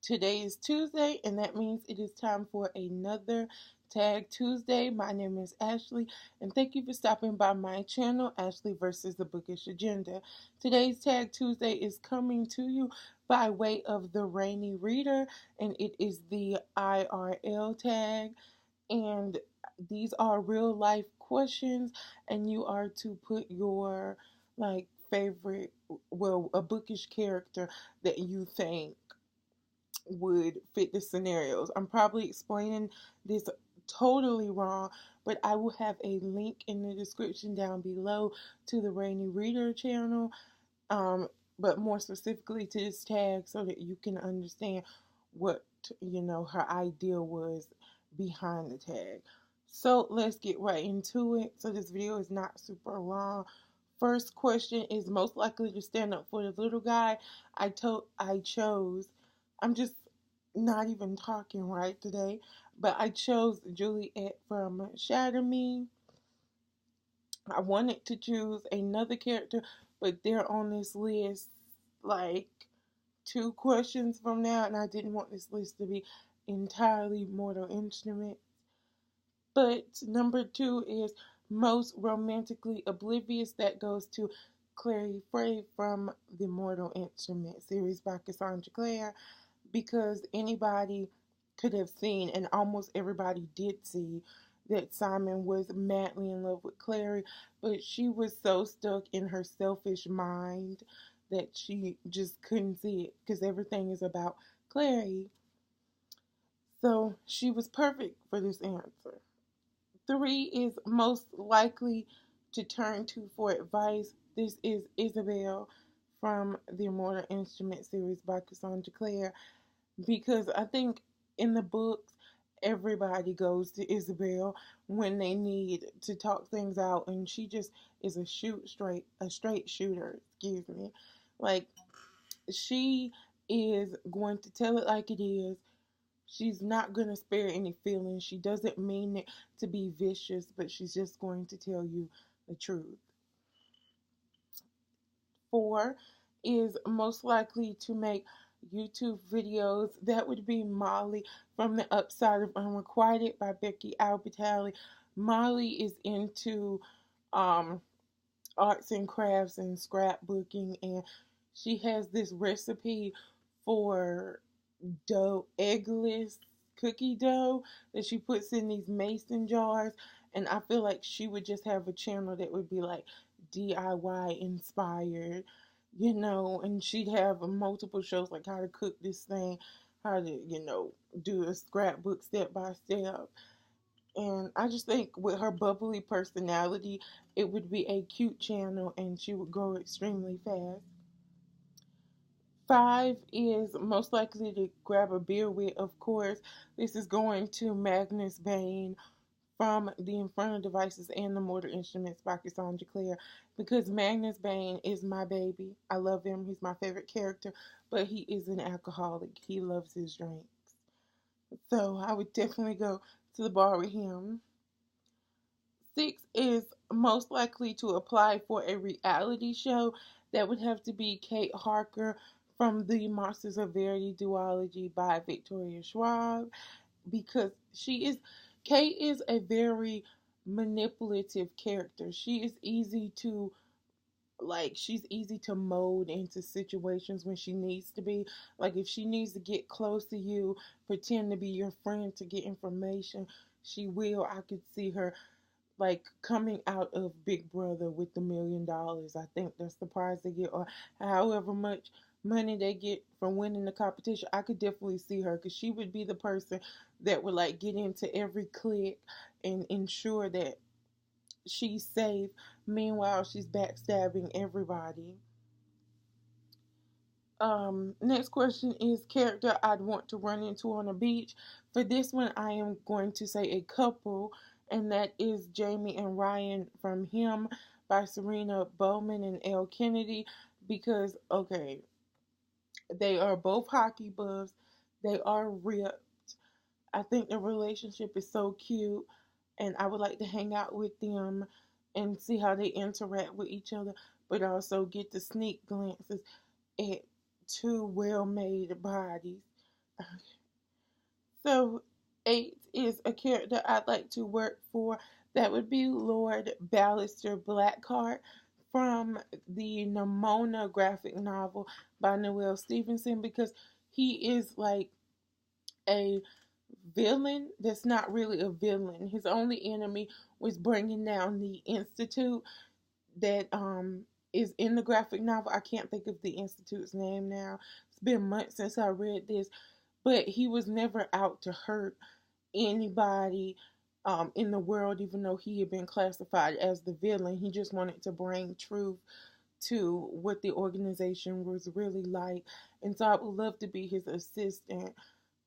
Today is Tuesday, and that means it is time for another Tag Tuesday. My name is Ashley, and thank you for stopping by my channel, Ashley versus the Bookish Agenda. Today's Tag Tuesday is coming to you by way of the Rainy Reader, and it is the IRL tag. And these are real life questions, and you are to put your favorite, well, a bookish character that you think would fit the scenarios. I'm probably explaining this totally wrong, but I will have a link in the description down below to the Rainy Reader channel, but more specifically to this tag so that you can understand what, her idea was behind the tag. So let's get right into it. So this video is not super long. First question is most likely to stand up for the little guy. I chose, I'm just not even talking right today, but I chose Juliet from Shatter Me. I wanted to choose another character, but they're on this list like 2 questions from now, and I didn't want this list to be entirely Mortal Instruments. But number 2 is most romantically oblivious. That goes to Clary Frey from the Mortal Instrument series by Cassandra Clare, because anybody could have seen, and almost everybody did see, that Simon was madly in love with Clary, but she was so stuck in her selfish mind that she just couldn't see it because everything is about Clary. So she was perfect for this answer. 3 is most likely to turn to for advice. This is Isabel from the Immortal Instrument series by Cassandra Clare, because I think in the books everybody goes to Isabel when they need to talk things out, and she just is a straight shooter, excuse me. Like, she is going to tell it like it is. She's not going to spare any feelings. She doesn't mean it to be vicious, but she's just going to tell you the truth. 4 is most likely to make YouTube videos. That would be Molly from The Upside of Unrequited by Becky Albertalli. Molly is into arts and crafts and scrapbooking, and she has this recipe for eggless cookie dough that she puts in these mason jars, and I feel like she would just have a channel that would be like DIY inspired, and she'd have multiple shows like how to cook this thing, how to, do a scrapbook step by step. And I just think with her bubbly personality, it would be a cute channel and she would grow extremely fast. 5 is most likely to grab a beer with, of course. This is going to Magnus Bane from the Infernal Devices and the Mortal Instruments by Cassandra Clare, because Magnus Bane is my baby. I love him. He's my favorite character, but he is an alcoholic. He loves his drinks. So I would definitely go to the bar with him. 6 is most likely to apply for a reality show. That would have to be Kate Harker from the Monsters of Verity duology by Victoria Schwab, because Kate is a very manipulative character. She's easy to mold into situations when she needs to be. Like, if she needs to get close to you, pretend to be your friend to get information, she will. I could see her like coming out of Big Brother with the $1 million. I think that's the prize they get, or however much money they get from winning the competition. I could definitely see her, because she would be the person that would like get into every clique and ensure that she's safe. Meanwhile, she's backstabbing everybody. Next question is character I'd want to run into on a beach. For this one, I am going to say a couple, and that is Jamie and Ryan from Him by Serena Bowman and Elle Kennedy, because, okay, they are both hockey buffs. They are ripped. I think their relationship is so cute, and I would like to hang out with them and see how they interact with each other, but also get to sneak glances at 2 well-made bodies. So 8 is a character I'd like to work for. That would be Lord Ballister Blackheart from the Nimona graphic novel by Noelle Stevenson, because he is like a villain that's not really a villain. His only enemy was bringing down the institute that is in the graphic novel. I can't think of the institute's name now. It's been months since I read this, but he was never out to hurt anybody in the world, even though he had been classified as the villain. He just wanted to bring truth to what the organization was really like. And so I would love to be his assistant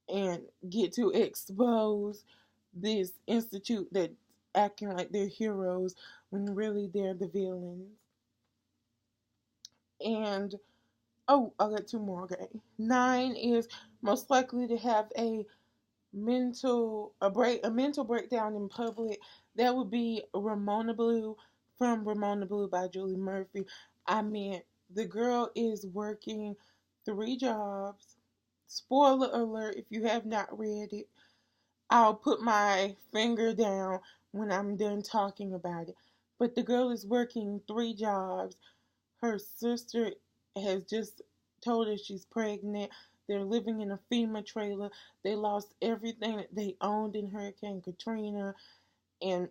and get to expose this institute that's acting like they're heroes when really they're the villains. And oh, I got two more. Okay, 9 is most likely to have a mental breakdown in public. That would be Ramona Blue from Ramona Blue by Julie Murphy. I mean, the girl is working 3 jobs. Spoiler alert if you have not read it. I'll put my finger down when I'm done talking about it. But the girl is working 3 jobs. Her sister has just told her she's pregnant. They're living in a FEMA trailer. They lost everything that they owned in Hurricane Katrina. And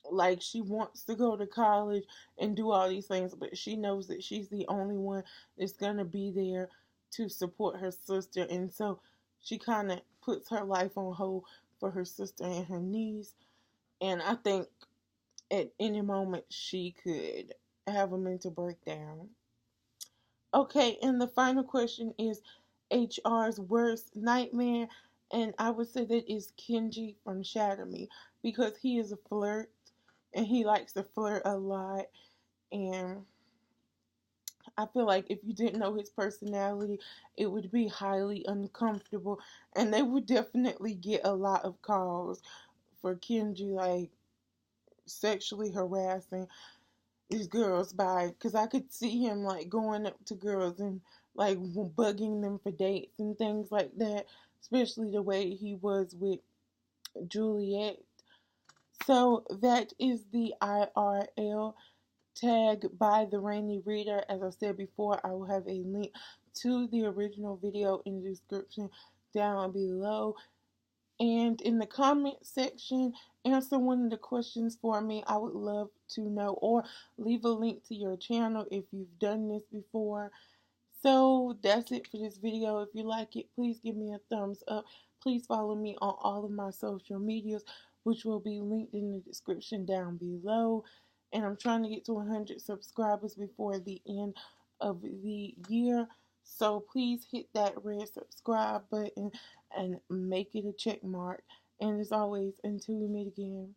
like, she wants to go to college and do all these things, but she knows that she's the only one that's going to be there to support her sister. And so she kind of puts her life on hold for her sister and her niece. And I think at any moment she could have a mental breakdown. Okay, and the final question is HR's worst nightmare, and I would say that is Kenji from Shatter Me, because he is a flirt and he likes to flirt a lot. And I feel like if you didn't know his personality, it would be highly uncomfortable, and they would definitely get a lot of calls for Kenji, like sexually harassing these girls by, because I could see him like going up to girls and like bugging them for dates and things like that, especially the way he was with Juliet. So that is the IRL tag by the Rainy Reader. As I said before, I will have a link to the original video in the description down below. And in the comment section, answer one of the questions for me. I would love to know, or leave a link to your channel if you've done this before. So that's it for this video. If you like it, please give me a thumbs up. Please follow me on all of my social medias, which will be linked in the description down below. And I'm trying to get to 100 subscribers before the end of the year. So please hit that red subscribe button and make it a check mark. And as always, until we meet again.